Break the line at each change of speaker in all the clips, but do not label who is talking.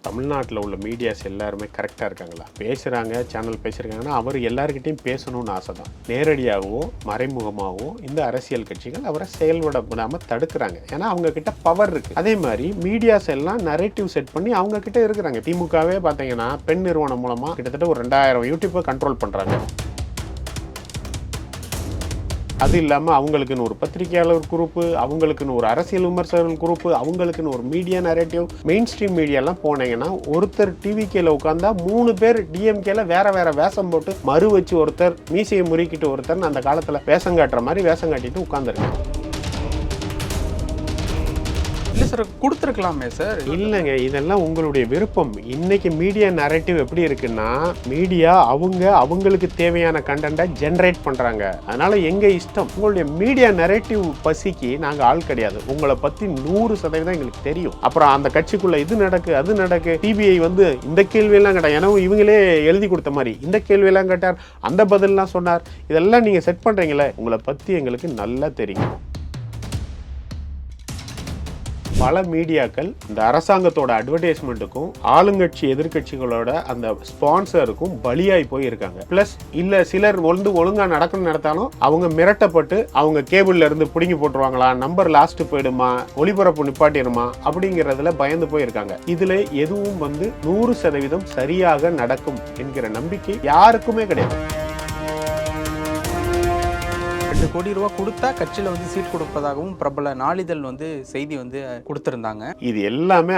தமிழ்நாட்டில் உள்ள மீடியாஸ் எல்லாருமே கரெக்டாக இருக்காங்களா? பேசுகிறாங்க, சேனல் பேசுகிறாங்கன்னா அவர் எல்லாருக்கிட்டையும் பேசணும்னு ஆசை தான். நேரடியாகவோ மறைமுகமாகவோ இந்த அரசியல் கட்சிகள் அவரை செயல்பட விடாமல் தடுக்கிறாங்க. ஏன்னா அவங்க கிட்ட பவர் இருக்குது. அதே மாதிரி மீடியாஸ் எல்லாம் நரேட்டிவ் செட் பண்ணி அவங்க கிட்ட இருக்கிறாங்க. திமுகவே பார்த்தீங்கன்னா பெண் நிறுவனம் மூலமாக கிட்டத்தட்ட ஒரு 2000 யூடியூப்பை கண்ட்ரோல் பண்ணுறாங்க. அது இல்லாமல் அவங்களுக்குன்னு ஒரு பத்திரிகையாளர் குரூப்பு, அவங்களுக்குன்னு ஒரு அரசியல் விமர்சகர்கள் குரூப்பு, அவங்களுக்குன்னு ஒரு மீடியா நரேட்டிவ். மெயின் ஸ்ட்ரீம் மீடியாலாம் போனீங்கன்னா ஒருத்தர் டிவிகேல உட்காந்தா 3 பேர் டிஎம்கேல வேற வேற வேஷம் போட்டு மறு வச்சு ஒருத்தர் மீசையை முறுக்கிட்டு ஒருத்தர் அந்த காலத்தில் வேஷம் காட்டுற மாதிரி வேஷம் காட்டிட்டு உட்காந்துருக்காங்க.
இல்லை சார், கொடுத்துருக்கலாமே சார்.
இல்லைங்க, இதெல்லாம் உங்களுடைய விருப்பம். இன்னைக்கு மீடியா நரேட்டிவ் எப்படி இருக்குன்னா, மீடியா அவங்களுக்கு தேவையான கண்டென்ட்டை ஜென்ரேட் பண்றாங்க. அதனால எங்க இஷ்டம். உங்களுடைய மீடியா நரேட்டிவ் பசிக்கு நாங்க ஆள் கிடையாது. உங்களை பத்தி 100% எங்களுக்கு தெரியும். அப்புறம் அந்த கட்சிக்குள்ள இது நடக்கு அது நடக்கு. டிபிஐ வந்து இந்த கேள்வியெல்லாம் கேட்டாங்க. ஏன்னா இவங்களே எழுதி கொடுத்த மாதிரி இந்த கேள்வியெல்லாம் கேட்டார், அந்த பதிலெல்லாம் சொன்னார். இதெல்லாம் நீங்க செட் பண்றீங்களே, உங்களை பத்தி எங்களுக்கு நல்லா தெரியும். பல மீடியாக்கள் இந்த அரசாங்கத்தோட அட்வர்டைஸ்மெண்ட்டுக்கும் ஆளுங்கட்சி எதிர்கட்சிகளோட அந்த ஸ்பான்சருக்கும் பலியாய் போயிருக்காங்க. பிளஸ் இல்ல சிலர் ஒழுங்கா நடக்கணும் நடத்தாலும் அவங்க மிரட்டப்பட்டு அவங்க கேபிள்ல இருந்து பிடுங்கி போட்டுருவாங்களா, நம்பர் லாஸ்ட் போயிடுமா, ஒளிபரப்பு நிப்பாட்டிடுமா அப்படிங்கறதுல பயந்து போயிருக்காங்க. இதுல எதுவும் 100% சரியாக நடக்கும் என்கிற நம்பிக்கை யாருக்குமே கிடையாது.
2 கோடி ரூபா கொடுத்தா கட்சியில் சீட் கொடுப்பதாகவும் பிரபல நாளிதழ் செய்தி கொடுத்திருந்தாங்க.
இது எல்லாமே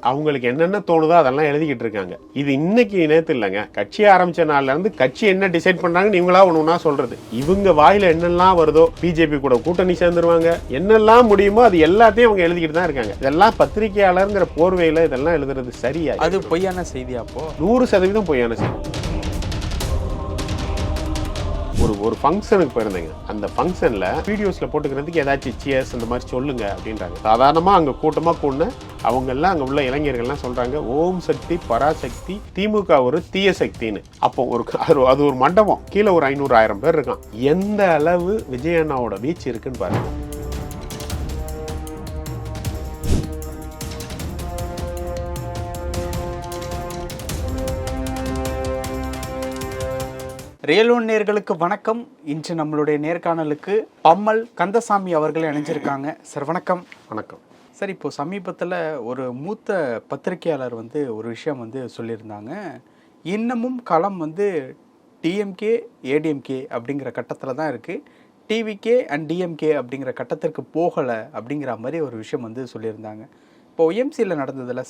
அவங்களுக்கு என்னென்ன தோணுதோ அதெல்லாம் எழுதிக்கிட்டு இருக்காங்க. இது இன்னைக்கு நேத்து இல்லைங்க, கட்சி ஆரம்பிச்ச நாள்ல இருந்து கட்சி என்ன டிசைட் பண்றாங்கன்னு இவங்களா ஒண்ணுனா சொல்றது. இவங்க வாயில என்னெல்லாம் வருதோ, பிஜேபி கூட கூட்டணி சேர்ந்துருவாங்க, என்னெல்லாம் முடியுமோ அது எல்லாத்தையும் அவங்க எழுதிக்கிட்டு தான் இருக்காங்க. இதெல்லாம் பத்திரிகையாளர்ங்கிற போர்வையில இதெல்லாம் எழுதுறது சரியா?
அது பொய்யான செய்தி. அப்போ
100% பொய்யான செய்தி. ஒரு ஃபங்க்ஷனுக்கு போயிருந்தேங்க. அந்த ஃபங்க்ஷன்ல வீடியோஸ்ல போட்டுக்கிறதுக்கு ஏதாச்சும் சியர்ஸ் அந்த மாதிரி சொல்லுங்க அப்படின்றாங்க. சாதாரணமா அங்க கூட்டமா கூடன அவங்க எல்லாம் அங்க உள்ள இளைஞர்கள்லாம் சொல்றாங்க, ஓம் சக்தி பராசக்தி, திமுக ஒரு தீய சக்தின்னு. அப்போ அது ஒரு மண்டபம், கீழே ஒரு 500-1000 பேர் இருக்கான். எந்த அளவு விஜய் அண்ணாவோட வீச்சு இருக்குன்னு பாருங்க.
ரியல் ஒன் நேயர்களுக்கு வணக்கம். இன்று நம்மளுடைய நேர்காணலுக்கு பம்மல் கந்தசாமி அவர்கள் இணைஞ்சிருக்காங்க. சார் வணக்கம்.
வணக்கம்
சார், இப்போ சமீபத்தில் ஒரு மூத்த பத்திரிகையாளர் ஒரு விஷயம் சொல்லியிருந்தாங்க. இன்னமும் களம் டிஎம்கே ஏடிஎம்கே அப்படிங்கிற கட்டத்தில் தான் இருக்குது, டிவிகே அண்ட் டிஎம்கே அப்படிங்கிற கட்டத்திற்கு போகலை அப்படிங்கிற மாதிரி ஒரு விஷயம் சொல்லியிருந்தாங்க. இப்போ ஒய்எம்சியில் நடந்ததில்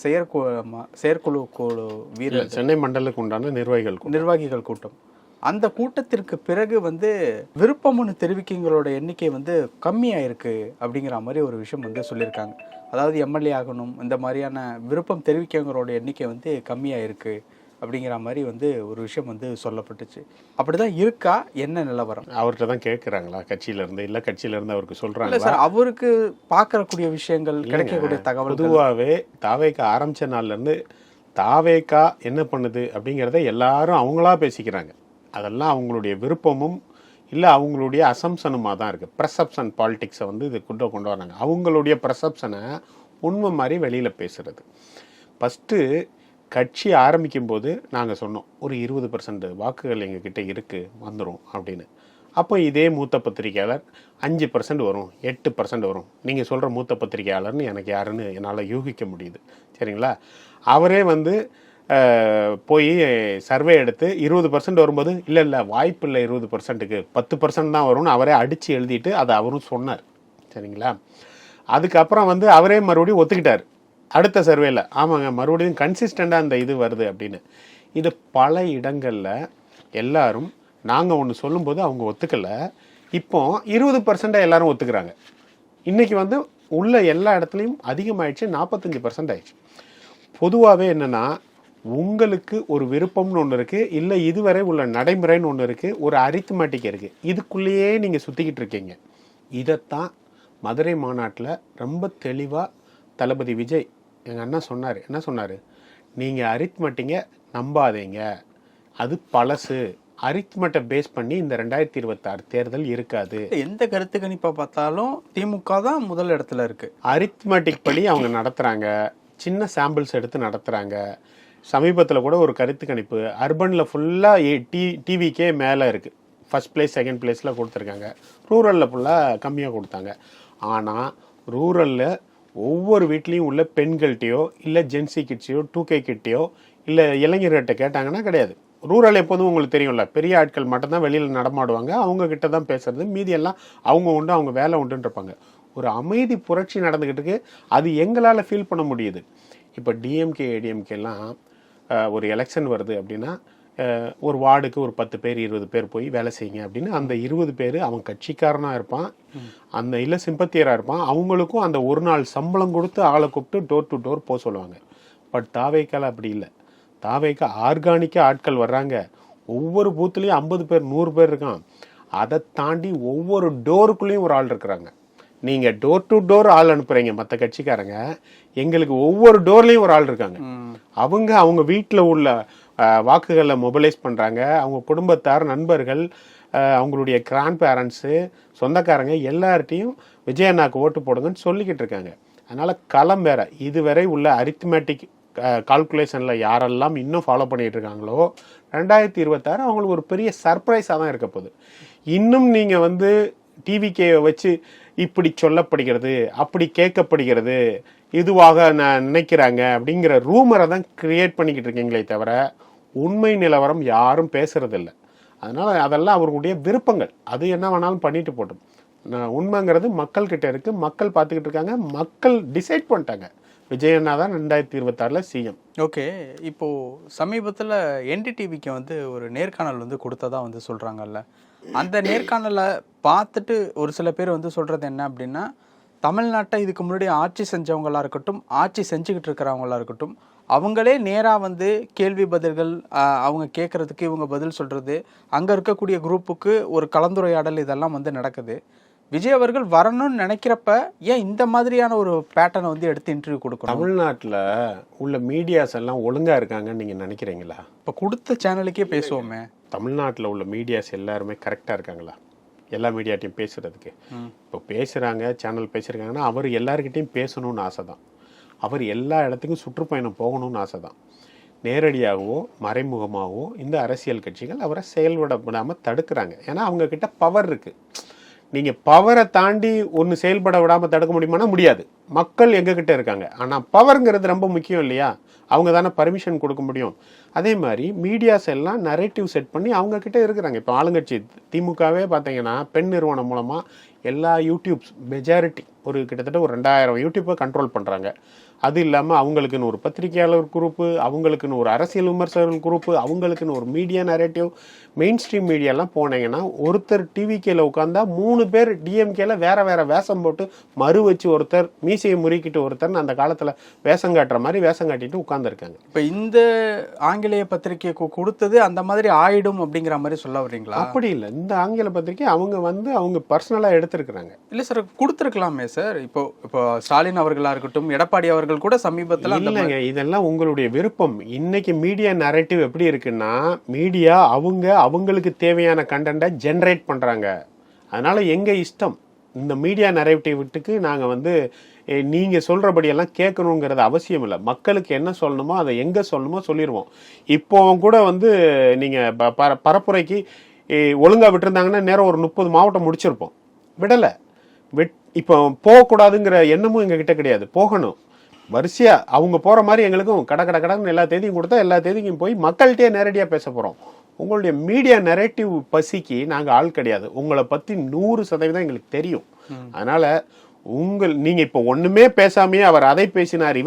செயற்குழு வீரர்
சென்னை மண்டலுக்கு உண்டான
நிர்வாகிகள் கூட்டம், அந்த கூட்டத்திற்கு பிறகு விருப்பம்னு தெரிவிக்கிறவங்களோட எண்ணிக்கை கம்மியாயிருக்கு அப்படிங்கிற மாதிரி ஒரு விஷயம் சொல்லியிருக்காங்க. அதாவது எம்எல்ஏ ஆகணும் இந்த மாதிரியான விருப்பம் தெரிவிக்கிறவங்களோட எண்ணிக்கை கம்மியாயிருக்கு அப்படிங்கிற மாதிரி ஒரு விஷயம் சொல்லப்பட்டுச்சு. அப்படிதான் இருக்கா? என்ன நிலவரம்?
அவர்கிட்ட தான் கேட்குறாங்களா கட்சியில இருந்து? இல்லை கட்சியில இருந்து அவருக்கு சொல்றாங்க
சார், அவருக்கு பார்க்கக்கூடிய விஷயங்கள், கிடைக்கக்கூடிய தகவல்.
பொதுவாகவே தாவேக்கா ஆரம்பிச்ச நாள்ல இருந்து தாவேக்கா என்ன பண்ணுது அப்படிங்கிறத எல்லாரும் அவங்களா பேசிக்கிறாங்க. அதெல்லாம் அவங்களுடைய விருப்பமும் இல்லை அவங்களுடைய அசம்சனுமாக தான் இருக்குது. ப்ரெசப்ஷன் பாலிடிக்ஸை இது கொண்டு வராங்க. அவங்களுடைய ப்ரெசப்ஷனை உண்மை மாதிரி வெளியில் பேசுகிறது. ஃபஸ்ட்டு கட்சி ஆரம்பிக்கும் போது நாங்கள் சொன்னோம், ஒரு 20% வாக்குகள் எங்ககிட்ட இருக்குது, வந்துடும் அப்படின்னு. அப்போ இதே மூத்த பத்திரிகையாளர் 5% வரும், 8% வரும். நீங்கள் சொல்கிற மூத்த பத்திரிகையாளர்னு எனக்கு யாருன்னு என்னால் யூகிக்க முடியுது. சரிங்களா? அவரே போய் சர்வே எடுத்து 20% வரும்போது இல்லை வாய்ப்பு இல்லை 20%க்கு 10% தான் வரும்னு அவரே அடித்து எழுதிட்டு அதை அவரும் சொன்னார். சரிங்களா? அதுக்கப்புறம் அவரே மறுபடியும் ஒத்துக்கிட்டார் அடுத்த சர்வேல. ஆமாங்க, மறுபடியும் கன்சிஸ்டண்டாக அந்த இது வருது அப்படின்னு. இது பல இடங்களில் எல்லாரும் நாங்கள் ஒன்று சொல்லும்போது அவங்க ஒத்துக்கலை. இப்போ 20% எல்லாரும் ஒத்துக்கிறாங்க. இன்றைக்கி உள்ள எல்லா இடத்துலையும் அதிகமாகிடுச்சு, 45% ஆயிடுச்சு. பொதுவாகவே என்னென்னா, உங்களுக்கு ஒரு விருப்பம்னு ஒன்று இருக்குது, இல்லை இதுவரை உள்ள நடைமுறைன்னு ஒன்று இருக்குது, ஒரு அரித்மெட்டிக் இருக்குது. இதுக்குள்ளேயே நீங்கள் சுற்றிக்கிட்டு இருக்கீங்க. இதைத்தான் மதுரை மாநாட்டில் ரொம்ப தெளிவாக தளபதி விஜய் எங்கள் அண்ணா சொன்னார். என்ன சொன்னார்? நீங்கள் அரித்மெட்டிக்கை நம்பாதீங்க, அது பழசு. அரித்மெட்டை பேஸ் பண்ணி இந்த 2026 தேர்தல் இருக்காது.
எந்த கருத்து கணிப்பை பார்த்தாலும் திமுக தான் முதல் இடத்துல இருக்கு.
அரித்மெட்டிக் படி அவங்க நடத்துகிறாங்க. சின்ன சாம்பிள்ஸ் எடுத்து நடத்துகிறாங்க. சமீபத்தில் கூட ஒரு கருத்து கணிப்பு அர்பனில் ஃபுல்லாக டிவிக்கே மேலே இருக்குது, ஃபர்ஸ்ட் பிளேஸ் செகண்ட் பிளேஸில் கொடுத்துருக்காங்க. ரூரலில் ஃபுல்லாக கம்மியாக கொடுத்தாங்க. ஆனால் ரூரலில் ஒவ்வொரு வீட்லேயும் உள்ள பெண்கள்கிட்டையோ இல்லை ஜென்சி கிட்ஸையோ 2K கிட்டையோ இல்லை இளைஞர்கிட்ட கேட்டாங்கன்னா கிடையாது. ரூரல் எப்போதும் உங்களுக்கு தெரியும்ல, பெரிய ஆட்கள் மட்டும்தான் வெளியில் நடமாடுவாங்க, அவங்க கிட்ட தான் பேசுறது, மீதி எல்லாம் அவங்க உண்டு அவங்க வேலை உண்டுன்னு இருப்பாங்க. ஒரு அமைதி புரட்சி நடந்துக்கிட்டு இருக்கு. அது எங்களால் ஃபீல் பண்ண முடியுது. இப்போ டிஎம்கே ஏடிஎம்கேலாம் ஒரு எலெக்ஷன் வருது அப்படின்னா ஒரு வார்டுக்கு ஒரு 10 பேர் 20 பேர் போய் வேலை செய்யுங்க அப்படின்னு அந்த 20 பேர் அவன் கட்சிக்காரனாக இருப்பான், அந்த இல்லை சிம்பத்தியராக இருப்பான், அவங்களுக்கும் அந்த ஒரு நாள் சம்பளம் கொடுத்து ஆளை கூப்பிட்டு டோர் டு டோர் போக சொல்லுவாங்க. பட் தாவேக்கால அப்படி இல்லை. தாவேக்கா ஆர்கானிக்காக ஆட்கள் வர்றாங்க. ஒவ்வொரு பூத்துலேயும் 50 பேர் 100 பேர் இருக்கான். அதை தாண்டி ஒவ்வொரு டோருக்குள்ளேயும் ஒரு ஆள் இருக்கிறாங்க. நீங்கள் டோர் டு டோர் ஆள் அனுப்புகிறீங்க மற்ற கட்சிக்காரங்க, எங்களுக்கு ஒவ்வொரு டோர்லேயும் ஒரு ஆள் இருக்காங்க. அவங்க வீட்டில் உள்ள வாக்குகளை மொபிலைஸ் பண்ணுறாங்க. அவங்க குடும்பத்தார், நண்பர்கள், அவங்களுடைய கிராண்ட் பேரண்ட்ஸு, சொந்தக்காரங்க எல்லார்ட்டையும் விஜயண்ணாக்கு ஓட்டு போடுங்கன்னு சொல்லிக்கிட்டு இருக்காங்க. அதனால் களம் வேற. இதுவரை உள்ள அரித்மேட்டிக் கால்குலேஷனில் யாரெல்லாம் இன்னும் ஃபாலோ பண்ணிகிட்டு இருக்காங்களோ 2026 அவங்களுக்கு ஒரு பெரிய சர்ப்ரைஸாக தான் இருக்க போகுது. இன்னும் நீங்கள் வந்து டிவிகேவை வச்சு இப்படி சொல்லப்படுகிறது, அப்படி கேட்கப்படுகிறது, இதுவாக நினைக்கிறாங்க அப்படிங்கிற ரூமரை தான் கிரியேட் பண்ணிக்கிட்டு இருக்கீங்களே தவிர உண்மை நிலவரம் யாரும் பேசுறதில்லை. அதனால் அதெல்லாம் அவர்களுடைய விருப்பங்கள், அது என்ன வேணாலும் பண்ணிட்டு போட்டோம். உண்மைங்கிறது மக்கள்கிட்ட இருக்குது, மக்கள் பார்த்துக்கிட்டு இருக்காங்க, மக்கள் டிசைட் பண்ணிட்டாங்க விஜயண்ணா தான் 2026 சிஎம்.
ஓகே, இப்போது சமீபத்தில் என்டிடிவிக்கு வந்து ஒரு நேர்காணல் வந்து கொடுத்ததா வந்து சொல்கிறாங்கல்ல, அந்த நேர்காணலை பார்த்துட்டு ஒரு சில பேர் வந்து சொல்கிறது என்ன அப்படின்னா, தமிழ்நாட்டை இதுக்கு முன்னாடி ஆட்சி செஞ்சவங்களா இருக்கட்டும், ஆட்சி செஞ்சுக்கிட்டு இருக்கிறவங்களா இருக்கட்டும், அவங்களே நேராக வந்து கேள்வி பதில்கள் அவங்க கேட்குறதுக்கு இவங்க பதில் சொல்கிறது, அங்கே இருக்கக்கூடிய குரூப்புக்கு ஒரு கலந்துரையாடல், இதெல்லாம் வந்து நடக்குது. விஜய் அவர்கள் வரணும்னு நினைக்கிறப்ப ஏன் இந்த மாதிரியான ஒரு பேட்டர்னை வந்து எடுத்து இன்டர்வியூ கொடுக்கணும்?
தமிழ்நாட்டில் உள்ள மீடியாஸ் எல்லாம் ஒழுங்காக இருக்காங்கன்னு நீங்கள் நினைக்கிறீங்களா?
இப்போ கொடுத்த சேனலுக்கே பேசுவோமே.
தமிழ்நாட்டில் உள்ள மீடியாஸ் எல்லாருமே கரெக்டாக இருக்காங்களா? எல்லா மீடியாட்டையும் பேசுகிறதுக்கு இப்போ பேசுகிறாங்க, சேனல் பேசுகிறாங்கன்னா அவர் எல்லாருக்கிட்டையும் பேசணும்னு ஆசை தான். அவர் எல்லா இடத்துக்கும் சுற்றுப்பயணம் போகணும்னு ஆசை தான். நேரடியாகவோ மறைமுகமாகவோ இந்த அரசியல் கட்சிகள் அவரை செயல்பட விடாமல் தடுக்கிறாங்க. ஏன்னா அவங்கக்கிட்ட பவர் இருக்குது. நீங்கள் பவரை தாண்டி ஒன்று செயல்பட விடாமல் தடுக்க முடியுமானா முடியாது. மக்கள் எங்ககிட்ட இருக்காங்க. ஆனால் பவருங்கிறது ரொம்ப முக்கியம் இல்லையா? அவங்க தானே பர்மிஷன் கொடுக்க முடியும். அதே மாதிரி மீடியாஸ் எல்லாம் நரேட்டிவ் செட் பண்ணி அவங்கக்கிட்ட இருக்கிறாங்க. இப்போ ஆளுங்கட்சி திமுகவே பார்த்தீங்கன்னா பெண் நிறுவனம் மூலமாக எல்லா யூடியூப்ஸ் மெஜாரிட்டி ஒரு கிட்டத்தட்ட ஒரு 2000 யூடியூப்பை கண்ட்ரோல் பண்ணுறாங்க. அது இல்லாமல் அவங்களுக்குன்னு ஒரு பத்திரிகையாளர் குரூப்பு, அவங்களுக்குன்னு ஒரு அரசியல் விமர்சகர்கள் குரூப்பு, அவங்களுக்குன்னு ஒரு மீடியா நரேட்டிவ். மெயின் ஸ்ட்ரீம் மீடியாலாம் போனீங்கன்னா ஒருத்தர் டிவிகேல உட்காந்தா 3 பேர் டிஎம்கேல வேற வேற வேஷம் போட்டு மறு வச்சு ஒருத்தர் மீசையை முறுக்கிட்டு ஒருத்தர் அந்த காலத்தில் வேஷம் காட்டுற மாதிரி வேஷம் காட்டிட்டு உட்காந்துருக்காங்க.
இப்போ இந்த ஆங்கிலேய பத்திரிகை கொடுத்தது அந்த மாதிரி ஆயிடும் அப்படிங்கிற மாதிரி சொல்ல வர்றீங்களா?
அப்படி இல்லை. இந்த ஆங்கில பத்திரிகை அவங்க பர்சனலாக எடுத்திருக்கிறாங்க.
இல்லை சார், கொடுத்துருக்கலாமே சார். இப்போ ஸ்டாலின் அவர்களாக இருக்கட்டும், எடப்பாடி அவர்கள் கூட சமீபத்தில்
இல்லைங்க, இதெல்லாம் உங்களுடைய விருப்பம். இன்னைக்கு மீடியா நரேட்டிவ் எப்படி இருக்குன்னா, மீடியா அவங்களுக்கு தேவையான கண்டென்ட்டை ஜென்ரேட் பண்றாங்க. அதனால எங்க இஷ்டம். இந்த மீடியா நரேட்டிவ்ட்டுக்கு நாங்கள் வந்து நீங்க சொல்றபடியெல்லாம் கேட்கணுங்கிறது அவசியம் இல்லை. மக்களுக்கு என்ன சொல்லணுமோ அதை எங்க சொல்லணுமோ சொல்லிடுவோம். இப்போ கூட வந்து நீங்க பரப்புரைக்கு ஒழுங்கா விட்டுருந்தாங்கன்னா நேரம் ஒரு 30 மாவட்டம் முடிச்சிருப்போம். விடலை. இப்போ போகக்கூடாதுங்கிற எண்ணமும் எங்ககிட்ட கிடையாது. போகணும். வரிசையா அவங்க போற மாதிரி எங்களுக்கும் கடன்னு எல்லா தேதியும் கொடுத்தா எல்லா தேதிக்கும் போய் மக்கள்கிட்டயே நேரடியாக பேச போறோம். உங்களுடைய மீடியா நரேட்டிவ் பசிக்கு நாங்கள் ஆள் கிடையாது. உங்களை பத்தி 100% எங்களுக்கு தெரியும். அதனால நீங்க இப்போ ஒண்ணுமே பேசாமையே அவர் அதை பேசினார்,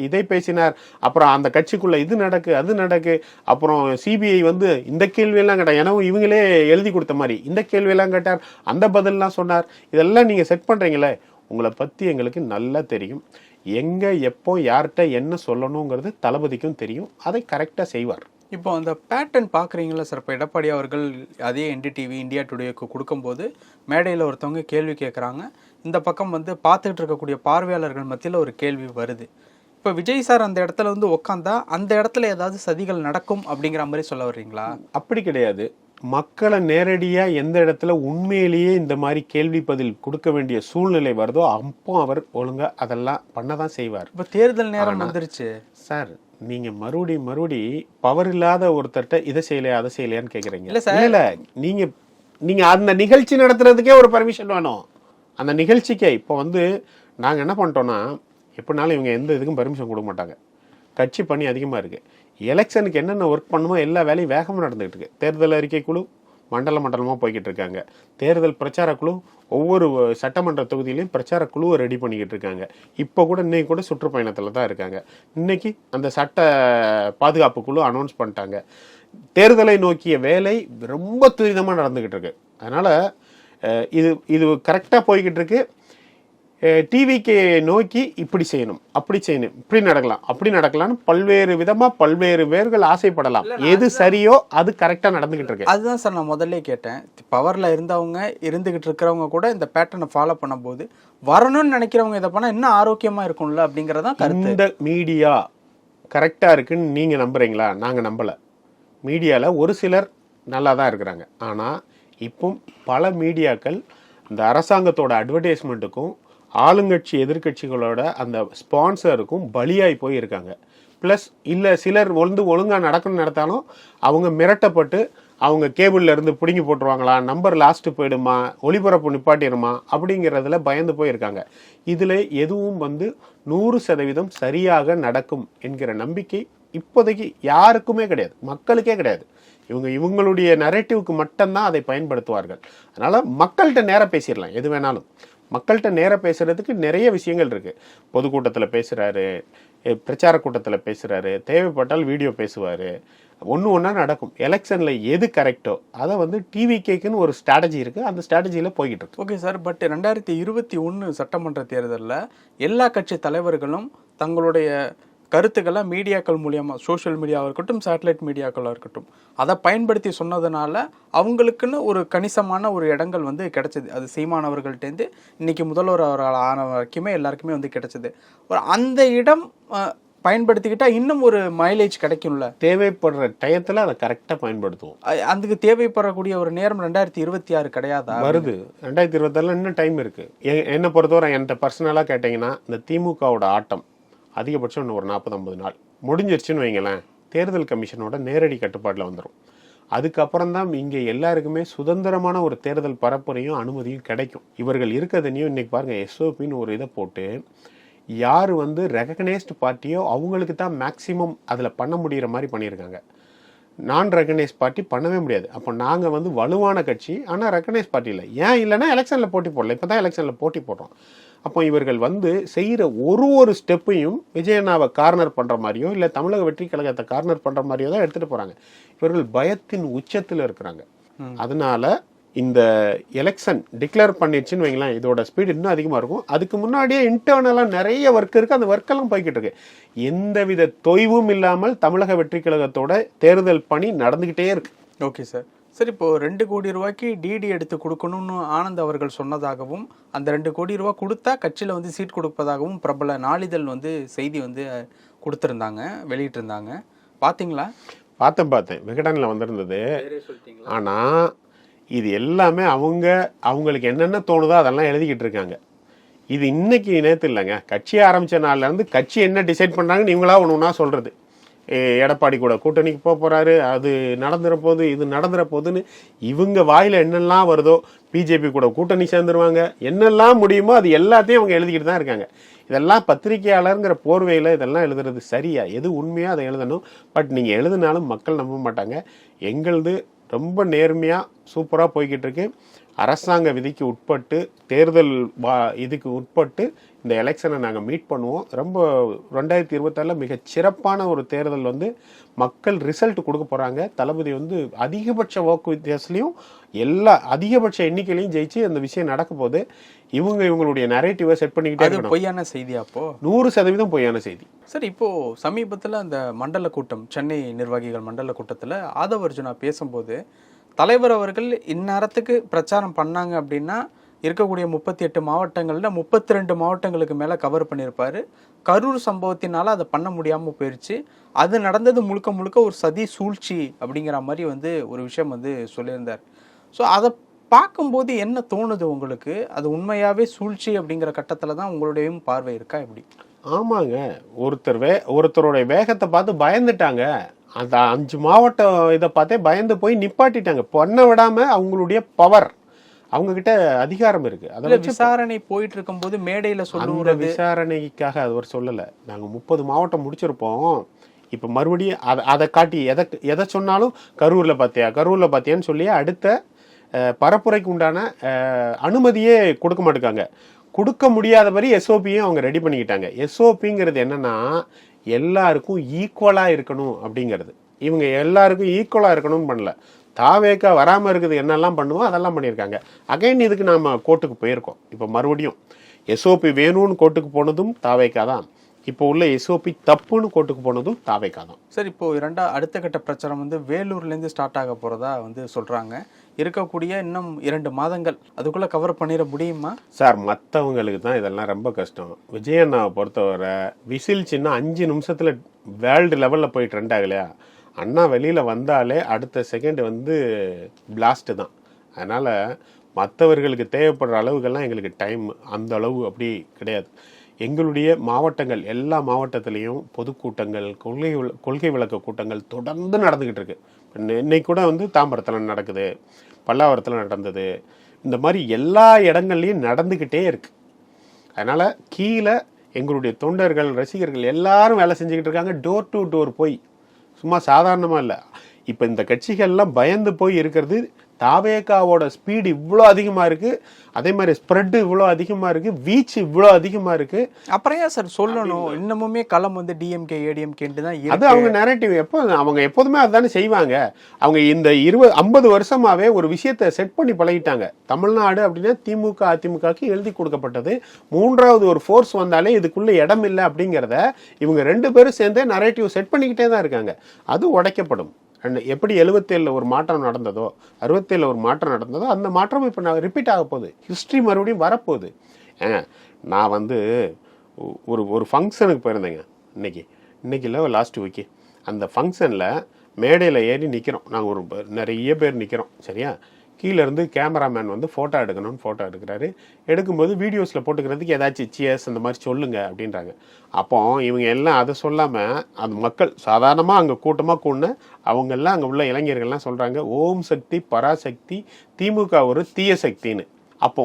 இதை பேசினார், அப்புறம் அந்த கட்சிக்குள்ள இது நடக்கு அது நடக்கு, அப்புறம் சிபிஐ வந்து இந்த கேள்வியெல்லாம் கேட்டார், எனவும் இவங்களே எழுதி கொடுத்த மாதிரி இந்த கேள்வியெல்லாம் கேட்டார், அந்த பதிலெலாம் சொன்னார். இதெல்லாம் நீங்க செட் பண்றீங்களே, உங்களை பத்தி எங்களுக்கு நல்லா தெரியும். எங்க எப்போ யார்கிட்ட என்ன சொல்லணுங்கிறது தளபதிக்கும் தெரியும். அதை கரெக்டாக செய்வார்.
இப்போ அந்த பேட்டர்ன் பார்க்குறீங்களா சார்? இப்போ எடப்பாடி அவர்கள் அதே என்டிடிவி இந்தியா டுடேக்கு கொடுக்கும்போது மேடையில் ஒருத்தவங்க கேள்வி கேட்குறாங்க, இந்த பக்கம் வந்து பார்த்துக்கிட்டு இருக்கக்கூடிய பார்வையாளர்கள் மத்தியில் ஒரு கேள்வி வருது. இப்போ விஜய் சார் அந்த இடத்துல வந்து உட்காந்தா அந்த இடத்துல ஏதாவது சதிகள் நடக்கும் அப்படிங்கிற மாதிரி சொல்ல வர்றீங்களா?
அப்படி கிடையாது. மக்களை நேரடியாக எந்த இடத்துல உண்மையிலேயே இந்த மாதிரி கேள்வி பதில் கொடுக்க வேண்டிய சூழ்நிலை வருதோ அப்போ அவர் ஒழுங்கா அதெல்லாம் பண்ண தான் செய்வார்.
இப்போ தேர்தல் நேரம் வந்துருச்சு
சார், நீங்கள் மறுபடி பவர் இல்லாத ஒருத்தர்கிட்ட இதை செய்யலையா அதை செய்யலையான்னு கேட்குறீங்க.
இல்லை சார்,
இல்லை நீங்கள் அந்த நிகழ்ச்சி நடத்துறதுக்கே ஒரு பர்மிஷன் வேணும். அந்த நிகழ்ச்சிக்கே இப்போ வந்து நாங்கள் என்ன பண்ணிட்டோம்னா, எப்படினாலும் இவங்க எந்த இதுக்கும் பர்மிஷன் கொடுக்க மாட்டாங்க. கட்சி பணி அதிகமாக இருக்குது. எலெக்ஷனுக்கு என்னென்ன ஒர்க் பண்ணுமோ எல்லா வேலையும் வேகமாக நடந்துகிட்டு இருக்கு. தேர்தல் அறிக்கை குழு மண்டலமாக போய்கிட்டு இருக்காங்க. தேர்தல் பிரச்சார குழு ஒவ்வொரு சட்டமன்ற தொகுதியிலையும் பிரச்சார குழுவை ரெடி பண்ணிக்கிட்டு இருக்காங்க. இப்போ கூட இன்னைக்கு கூட சுற்றுப்பயணத்தில் தான் இருக்காங்க. இன்னைக்கு அந்த சட்ட பாதுகாப்பு குழு அனௌன்ஸ் பண்ணிட்டாங்க. தேர்தலை நோக்கிய வேலை ரொம்ப துரிதமாக நடந்துக்கிட்டு இருக்கு. அதனால் இது கரெக்டாக போய்கிட்டு இருக்கு. டிவிக்கு நோக்கி இப்படி செய்யணும், அப்படி செய்யணும், இப்படி நடக்கலாம், அப்படி நடக்கலாம்னு பல்வேறு விதமாக பல்வேறு பேர்கள் ஆசைப்படலாம். எது சரியோ அது கரெக்டாக நடந்துகிட்டு இருக்கு.
அதுதான் சார் நான் முதல்ல கேட்டேன். பவரில் இருந்தவங்க இருந்துகிட்டு இருக்கிறவங்க கூட இந்த பேட்டர்னை ஃபாலோ பண்ணும்போது வரணும்னு நினைக்கிறவங்க இதை பண்ணால் இன்னும் ஆரோக்கியமாக இருக்கும்ல அப்படிங்கிறதான் கருத்து.
இந்த மீடியா கரெக்டாக இருக்குன்னு நீங்கள் நம்புறீங்களா? நாங்கள் நம்பலை. மீடியாவில் ஒரு சிலர் நல்லா தான் இருக்கிறாங்க. ஆனால் இப்போ பல மீடியாக்கள் இந்த அரசாங்கத்தோட அட்வர்டைஸ்மெண்ட்டுக்கும் ஆளுங்கட்சி எதிர்கட்சிகளோட அந்த ஸ்பான்சருக்கும் பலியாகி போயிருக்காங்க. ப்ளஸ் இல்லை சிலர் ஒழுங்காக நடக்கணும்னு நடத்தாலும் அவங்க மிரட்டப்பட்டு அவங்க கேபிளில் இருந்து பிடுங்கி போட்டுருவாங்களா, நம்பர் லாஸ்ட்டு போயிடுமா, ஒளிபரப்பு நிப்பாட்டிடுமா அப்படிங்கிறதுல பயந்து போயிருக்காங்க. இதில் எதுவும் வந்து 100% சரியாக நடக்கும் என்கிற நம்பிக்கை இப்போதைக்கு யாருக்குமே கிடையாது, மக்களுக்கே கிடையாது. இவங்களுடைய நரேட்டிவ்க்கு மட்டும்தான் அதை பயன்படுத்துவார்கள். அதனால் மக்கள்கிட்ட நேராக பேசிடலாம். எது வேணாலும் மக்கள்கிட்ட நேராக பேசுகிறதுக்கு நிறைய விஷயங்கள் இருக்குது. பொதுக்கூட்டத்தில் பேசுகிறாரு, பிரச்சார கூட்டத்தில் பேசுகிறாரு, தேவைப்பட்டால் வீடியோ பேசுவார். ஒன்றா நடக்கும். எலெக்ஷனில் எது கரெக்டோ அதை வந்து டிவிகேக்குன்னு ஒரு ஸ்ட்ராட்டஜி இருக்குது. அந்த ஸ்ட்ராட்டஜியில் போய்கிட்டு இருக்கு.
ஓகே சார், பட் 2021 சட்டமன்ற தேர்தலில் எல்லா கட்சி தலைவர்களும் தங்களுடைய கருத்துக்களை மீடியாக்கள் மூலியமாக, சோஷியல் மீடியாவாக இருக்கட்டும், சேட்டலைட் மீடியாக்களாக இருக்கட்டும், அதை பயன்படுத்தி சொன்னதுனால அவங்களுக்குன்னு ஒரு கணிசமான ஒரு இடங்கள் வந்து கிடைச்சிது. அது சீமானவர்கள்ட்டேருந்து இன்னைக்கு முதல்வர் அவர்கள் ஆன வரைக்குமே எல்லாருக்குமே வந்து கிடைச்சிது. ஒரு அந்த இடம் பயன்படுத்திக்கிட்டால் இன்னும் ஒரு மைலேஜ் கிடைக்கும்ல.
தேவைப்படுற டயத்தில் அதை கரெக்டாக பயன்படுத்துவோம்.
அதுக்கு தேவைப்படக்கூடிய ஒரு நேரம் 2026 கிடையாதா?
வருது. 2026 இன்னும் டைம் இருக்குது. என்னை பொறுத்தவரை என்கிட்ட பர்சனலாக கேட்டிங்கன்னா, இந்த திமுகவோட ஆட்டம் அதிகபட்சம் இன்னும் ஒரு 40-50 நாள் முடிஞ்சிருச்சுன்னு வைங்களேன், தேர்தல் கமிஷனோட நேரடி கட்டுப்பாட்டில் வந்துடும். அதுக்கப்புறம் தான் இங்கே எல்லாருக்குமே சுதந்திரமான ஒரு தேர்தல் பரப்புரையும் அனுமதியும் கிடைக்கும். இவர்கள் இருக்கிறதையும் இன்னைக்கு பாருங்க, எஸ்ஓபின்னு ஒரு இதை போட்டு யார் வந்து ரெகக்னைஸ்டு பார்ட்டியோ அவங்களுக்கு தான் மேக்சிமம் அதில் பண்ண முடிகிற மாதிரி பண்ணியிருக்காங்க. நான் ரெகனைஸ் பார்ட்டி பண்ணவே முடியாது. அப்போ நாங்கள் வந்து வலுவான கட்சி, ஆனால் ரெகனைஸ் பார்ட்டி இல்லை. ஏன் இல்லைன்னா எலெக்ஷனில் போட்டி போடல. இப்போ தான் எலெக்ஷனில் போட்டி போடுறோம். அப்போ இவர்கள் வந்து செய்கிற ஒரு ஸ்டெப்பையும் விஜயண்ணாவை கார்னர் பண்ணுற மாதிரியோ இல்லை தமிழக வெற்றி கழகத்தை கார்னர் பண்ணுற மாதிரியோ தான் எடுத்துகிட்டு போகிறாங்க. இவர்கள் பயத்தின் உச்சத்தில் இருக்கிறாங்க. அதனால இந்த எலெக்ஷன் டிக்ளேர் பண்ணிடுச்சுன்னு வைங்களேன், இதோட ஸ்பீடு இன்னும் அதிகமாக இருக்கும். அதுக்கு முன்னாடியே இன்டர்னலாக நிறைய ஒர்க் இருக்குது. அந்த ஒர்க்கெல்லாம் போய்கிட்டு இருக்கு. எந்தவித தொய்வும் இல்லாமல் தமிழக வெற்றி கழகத்தோட தேர்தல் பணி நடந்துக்கிட்டே இருக்கு.
Okay sir. சரி, இப்போ 2 கோடி ரூபாய்க்கு டிடி எடுத்து கொடுக்கணும்னு ஆனந்த் அவர்கள் சொன்னதாகவும், அந்த 2 கோடி ரூபாய் கொடுத்தா கட்சியில் வந்து சீட் கொடுப்பதாகவும் பிரபல நாளிதழ் வந்து செய்தி வந்து கொடுத்துருந்தாங்க, வெளியிட்டிருந்தாங்க. பார்த்தீங்களா?
பார்த்தேன். விகடனில் வந்திருந்தது. ஆனால் இது எல்லாமே அவங்களுக்கு என்னென்ன தோணுதோ அதெல்லாம் எழுதிக்கிட்டு இருக்காங்க. இது இன்னைக்கு நேற்று இல்லைங்க, கட்சி ஆரம்பித்த நாள்லேருந்து கட்சி என்ன டிசைட் பண்ணுறாங்கன்னு இவங்களா ஒன்று சொல்கிறது. எடப்பாடி கூட கூட்டணிக்கு போகிறாரு, அது நடந்துற போது, இது நடந்துற போதுன்னு இவங்க வாயில் என்னெல்லாம் வருதோ, பிஜேபி கூட கூட்டணி சேர்ந்துருவாங்க, என்னெல்லாம் முடியுமோ அது எல்லாத்தையும் அவங்க எழுதிக்கிட்டு தான் இருக்காங்க. இதெல்லாம் பத்திரிகையாளருங்கிற போர்வையில் இதெல்லாம் எழுதுறது சரியா? எது உண்மையாக அதை எழுதணும். பட் நீங்கள் எழுதினாலும் மக்கள் நம்ப மாட்டாங்க. எங்களது ரொம்ப நேர்மையாக சூப்பராக போய்கிட்டு இருக்கு. அரசாங்க விதிக்கு உட்பட்டு, தேர்தல் இதுக்கு உட்பட்டு இந்த எலெக்ஷனை நாங்கள் மீட் பண்ணுவோம். ரொம்ப 2026 மிக சிறப்பான ஒரு தேர்தல் வந்து மக்கள் ரிசல்ட் கொடுக்க போகிறாங்க. தளபதி வந்து அதிகபட்ச வாக்கு வித்தியாசத்துலையும் அதிகபட்ச எண்ணிக்கையிலையும் ஜெயிச்சு அந்த விஷயம் நடக்க போது. இவங்களுடைய நரேட்டிவை செட் பண்ணிக்கிட்டே இருக்கணும்.
பொய்யான செய்தி அப்போ
100% பொய்யான செய்தி.
சரி, இப்போ சமீபத்தில் அந்த மண்டல கூட்டம், சென்னை நிர்வாகிகள் மண்டல கூட்டத்தில் ஆதவ அர்ஜுனா பேசும்போது தலைவர் அவர்கள் இந்நேரத்துக்கு பிரச்சாரம் பண்ணாங்க அப்படின்னா இருக்கக்கூடிய 38 மாவட்டங்கள்ல 32 மாவட்டங்களுக்கு மேலே கவர் பண்ணியிருப்பாரு. கரூர் சம்பவத்தினால அதை பண்ண முடியாமல் போயிடுச்சு. அது நடந்தது முழுக்க முழுக்க ஒரு சதி சூழ்ச்சி அப்படிங்கிற மாதிரி வந்து ஒரு விஷயம் வந்து சொல்லியிருந்தார். ஸோ அதை பார்க்கும்போது என்ன தோணுது உங்களுக்கு? அது உண்மையாகவே சூழ்ச்சி அப்படிங்கிற கட்டத்தில் தான் உங்களுடைய பார்வை இருக்கா எப்படி?
ஆமாங்க. ஒருத்தருடைய வேகத்தை பார்த்து பயந்துட்டாங்க. அந்த 5 மாவட்டம் இதை பார்த்தே பயந்து போய் நிப்பாட்டிட்டாங்க. பண்ண விடாம அவங்களுடைய பவர், அவங்க கிட்ட அதிகாரம் இருக்கு.
அதில் விசாரணை போயிட்டு இருக்கும்போது மேடையில்
அந்த
சொல்லுறது
விசாரணைக்காக அவர் சொல்லலை. நாங்கள் 30 மாவட்டம் முடிச்சிருப்போம். இப்போ மறுபடியும் அதை காட்டி எதை சொன்னாலும் கரூரில் பார்த்தியான்னு சொல்லி அடுத்த பரப்புரைக்கு உண்டான அனுமதியே கொடுக்க மாட்டேங்காங்க. கொடுக்க முடியாதபடி எஸ்ஓபியும் அவங்க ரெடி பண்ணிக்கிட்டாங்க. எஸ்ஓபிங்கிறது என்னன்னா எல்லாருக்கும் ஈக்குவலாக இருக்கணும் அப்படிங்கிறது. இவங்க எல்லாருக்கும் ஈக்குவலாக இருக்கணும்னு பண்ணல. தாவேக்கா வராமல் இருக்குது என்னெல்லாம் பண்ணுவோம் அதெல்லாம் பண்ணியிருக்காங்க. அகைன் இதுக்கு நாம் கோர்ட்டுக்கு போயிருக்கோம். இப்போ மறுபடியும் எஸ்ஓபி வேணும்னு கோர்ட்டுக்கு போனதும் தாவேக்கா தான். இப்போ உள்ள எஸ்ஓபி தப்புன்னு கோர்ட்டுக்கு போனதும் தாவேக்கா தான்.
சார், இப்போ அடுத்த கட்ட பிரச்சாரம் வந்து வேலூர்லேருந்து ஸ்டார்ட் ஆக போகிறதா வந்து சொல்கிறாங்க. இருக்கக்கூடிய இன்னும் 2 மாதங்கள் அதுக்குள்ளே கவர் பண்ணிட முடியுமா
சார்? மற்றவங்களுக்கு தான் இதெல்லாம் ரொம்ப கஷ்டம். விஜயண்ணாவை பொறுத்தவரை விசில் சின்ன 5 நிமிஷத்தில் வேர்ல்டு லெவலில் போய் ட்ரெண்ட் ஆகலையா? அண்ணா வெளியில் வந்தாலே அடுத்த செகண்ட் வந்து பிளாஸ்ட்டு தான். அதனால் மற்றவர்களுக்கு தேவைப்படுற அளவுக்கெல்லாம் எங்களுக்கு டைம் அந்த அளவு அப்படி கிடையாது. எங்களுடைய மாவட்டங்கள் எல்லா மாவட்டத்திலையும் பொதுக்கூட்டங்கள், கொள்கை விளக்க கூட்டங்கள் தொடர்ந்து நடந்துக்கிட்டு இருக்கு. இன்னைக்கு கூட வந்து தாம்பரத்தில் நடக்குது, பல்லாவரத்தில் நடந்தது, இந்த மாதிரி எல்லா இடங்கள்லையும் நடந்துக்கிட்டே இருக்கு. அதனால் கீழே எங்களுடைய தொண்டர்கள், ரசிகர்கள் எல்லாரும் வேலை செஞ்சுக்கிட்டு இருக்காங்க. டோர் டு டோர் போய், சும்மா சாதாரணமாக இல்லை. இப்போ இந்த கட்சிகள்லாம் பயந்து போய் இருக்கிறது தாவேக்காவோட ஸ்பீடு இவ்வளோ அதிகமாக இருக்குது, அதே மாதிரி ஸ்ப்ரெட் இவ்வளோ அதிகமாக இருக்குது, வீச்சு இவ்வளோ அதிகமாக இருக்குது.
அப்புறம் ஏன் சார் சொல்லணும்? இன்னமுமே களம் வந்து டிஎம்கே ஏடிஎம்கேன்ட்டு தான்
அது அவங்க நேரேட்டிவ். அவங்க எப்போதுமே அதுதானே செய்வாங்க. அவங்க இந்த 50 வருஷமாவே ஒரு விஷயத்தை செட் பண்ணி பழகிட்டாங்க. தமிழ்நாடு அப்படின்னா திமுக அதிமுகக்கு எழுதி கொடுக்கப்பட்டது. 3வது ஒரு ஃபோர்ஸ் வந்தாலே இதுக்குள்ள இடம் இல்லை அப்படிங்கிறத இவங்க 2 பேரும் சேர்ந்தே நரேட்டிவ் செட் பண்ணிக்கிட்டே தான் இருக்காங்க. அது உடைக்கப்படும். எப்படி 77 ஒரு மாற்றம் நடந்ததோ, 67 ஒரு மாற்றம் நடந்ததோ, அந்த மாற்றம் இப்போ நான் ரிப்பீட் ஆக போகுது. ஹிஸ்ட்ரி மறுபடியும் வரப்போகுது. நான் வந்து ஒரு ஃபங்க்ஷனுக்கு போயிருந்தேங்க இன்னைக்கு இல்லை லாஸ்ட் வீக்கு. அந்த ஃபங்க்ஷனில் மேடையில் ஏறி நிற்கிறோம். நாங்கள் நிறைய பேர் நிற்கிறோம். சரியா? கீழேருந்து கேமராமேன் வந்து ஃபோட்டோ ஃபோட்டோ எடுக்கிறாரு. எடுக்கும்போது வீடியோஸில் போட்டுக்கிறதுக்கு ஏதாச்சும் சியர்ஸ் அந்த மாதிரி சொல்லுங்க அப்படின்றாங்க. அப்போ இவங்க எல்லாம் அதை சொல்லாமல் அந்த மக்கள் சாதாரணமாக அங்கே கூட்டமாக கூடன அவங்கெல்லாம் அங்கே உள்ள இளைஞர்கள்லாம் சொல்கிறாங்க, ஓம் சக்தி பராசக்தி, திமுக ஒரு தீய சக்தின்னு. அப்போ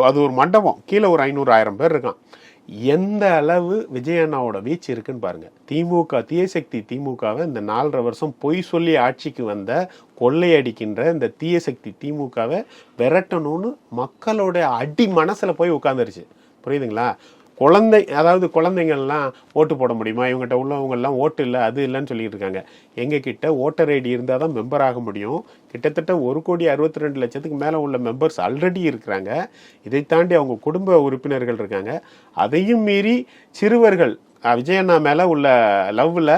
அது ஒரு மண்டபம், கீழே ஒரு 500-1000 பேர் இருக்கான். எந்த அளவு விஜயண்ணாவோட வீச்சு இருக்குன்னு பாருங்க. திமுக தீயசக்தி திமுகவை இந்த 4.5 வருஷம் பொய் சொல்லி ஆட்சிக்கு வந்த கொள்ளையடிக்கின்ற இந்த தீயசக்தி திமுகவை விரட்டணும்னு மக்களோட அடி மனசுல போய் உட்காந்துருச்சு. புரியுதுங்களா? குழந்தைங்கள்லாம் ஓட்டு போட முடியுமா? இவங்ககிட்ட உள்ளவங்கெல்லாம் ஓட்டு இல்லை, அது இல்லைன்னு சொல்லிட்டு இருக்காங்க. எங்ககிட்ட ஓட்டர் ஐடி இருந்தால் தான் மெம்பர் ஆக முடியும். கிட்டத்தட்ட 1,62,00,000 மேலே உள்ள மெம்பர்ஸ் ஆல்ரெடி இருக்கிறாங்க. இதை தாண்டி அவங்க குடும்ப உறுப்பினர்கள் இருக்காங்க. அதையும் மீறி சிறுவர்கள் விஜயண்ணா மேலே உள்ள லவ்வில்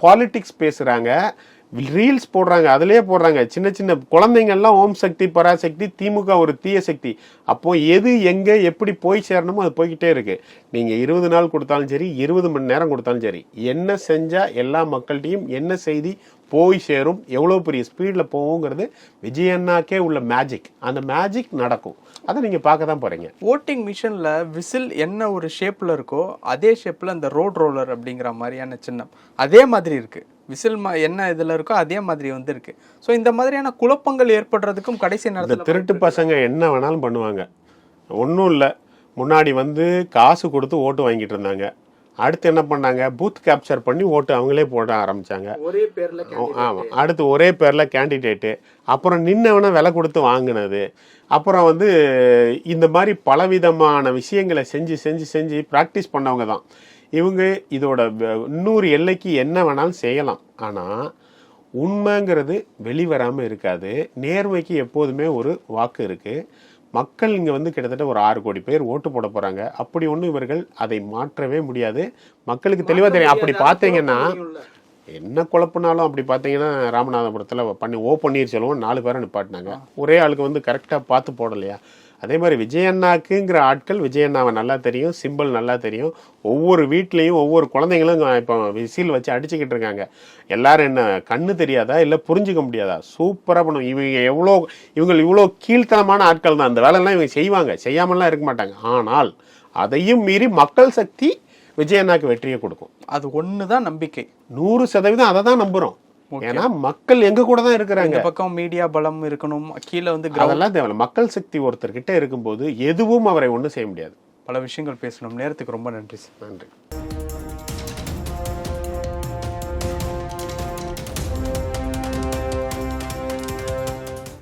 பாலிடிக்ஸ் பேசுகிறாங்க, ரீல்ஸ் போடுறாங்க, அதிலே போடுறாங்க. சின்ன சின்ன குழந்தைங்கள்லாம் ஓம் சக்தி பராசக்தி, திமுக ஒரு தீய சக்தி. அப்போ எது எங்கே எப்படி போய் சேரணுமோ அது போய்கிட்டே இருக்கு. நீங்கள் 20 நாள் கொடுத்தாலும் சரி, 20 மணி நேரம் கொடுத்தாலும் சரி, என்ன செஞ்சால் எல்லா மக்கள்கிட்டையும் என்ன செய்தி போய் சேரும், எவ்வளோ பெரிய ஸ்பீடில் போகுங்கிறது விஜயண்ணாக்கே உள்ள மேஜிக். அந்த மேஜிக் நடக்கும். அதை நீங்கள் பார்க்க தான் போகிறீங்க.
ஓட்டிங் மிஷினில் விசில் என்ன ஒரு ஷேப்பில் இருக்கோ அதே ஷேப்பில் அந்த ரோட் ரோலர் அப்படிங்கிற மாதிரியான சின்னம் அதே மாதிரி இருக்குது. விசில் என்ன இதில் இருக்கோ அதே மாதிரி வந்து இருக்கு. ஸோ இந்த மாதிரியான குழப்பங்கள் ஏற்படுறதுக்கும் கடைசி நேரத்தில்
திருட்டு பசங்க என்ன வேணாலும் பண்ணுவாங்க. ஒன்றும் இல்லை, முன்னாடி வந்து காசு கொடுத்து ஓட்டு வாங்கிட்டு இருந்தாங்க. அடுத்து என்ன பண்ணாங்க? பூத் கேப்சர் பண்ணி ஓட்டு அவங்களே போட ஆரம்பிச்சாங்க.
ஒரே பேர்ல.
ஆமாம், அடுத்து ஒரே பேரில் கேண்டிடேட்டு, அப்புறம் நின்னவனை விலை கொடுத்து வாங்கினது, அப்புறம் வந்து இந்த மாதிரி பலவிதமான விஷயங்களை செஞ்சு செஞ்சு செஞ்சு ப்ராக்டிஸ் பண்ணவங்க தான் இவங்க. இதோட இன்னொரு எல்லைக்கு என்ன வேணாலும் செய்யலாம். ஆனால் உண்மைங்கிறது வெளிவராமல் இருக்காது. நேர்மைக்கு எப்போதுமே ஒரு வாக்கு இருக்குது. மக்கள் இங்கே வந்து கிட்டத்தட்ட ஒரு 6 கோடி பேர் ஓட்டு போட போகிறாங்க. அப்படி ஒன்றும் இவர்கள் அதை மாற்றவே முடியாது. மக்களுக்கு தெளிவாக தெரியும். அப்படி பார்த்தீங்கன்னா என்ன குழப்பினாலும் அப்படி பார்த்தீங்கன்னா ராமநாதபுரத்தில் பண்ணி பன்னீர்செல்வம் 4 பேரை நிப்பாட்டினாங்க. ஒரே ஆளுக்கு வந்து கரெக்டாக பார்த்து போடலையா? அதே மாதிரி விஜயண்ணாக்குங்கிற ஆட்கள் விஜயண்ணாவை நல்லா தெரியும், சிம்பிள் நல்லா தெரியும். ஒவ்வொரு வீட்லேயும் ஒவ்வொரு குழந்தைங்களும் இப்போ விசில் வச்சு அடிச்சுக்கிட்டு இருக்காங்க. எல்லாரும் என்ன கண்ணு தெரியாதா, இல்லை புரிஞ்சுக்க முடியாதா? சூப்பராக பண்ணும். இவங்க இவ்வளோ கீழ்த்தனமான ஆட்கள் தான். அந்த வேலையெல்லாம் இவங்க செய்வாங்க, செய்யாமலாம் இருக்க மாட்டாங்க. ஆனால் அதையும் மீறி மக்கள் சக்தி விஜயண்ணாக்கு வெற்றியை கொடுக்கும்.
அது ஒன்று தான் நம்பிக்கை.
100% அதை தான் நம்புகிறோம். ஏன்னா மக்கள் எங்க கூட தான் இருக்கிறாங்க.
இந்த பக்கம் மீடியா பலம் இருக்கணும், கீழே வந்து
அதெல்லாம் தேவையில்ல. மக்கள் சக்தி ஒருத்தர்கிட்ட இருக்கும்போது எதுவும் அவரை ஒன்றும் செய்ய முடியாது.
பல விஷயங்கள் பேசணும். நேரத்துக்கு ரொம்ப நன்றி சார்.
நன்றி.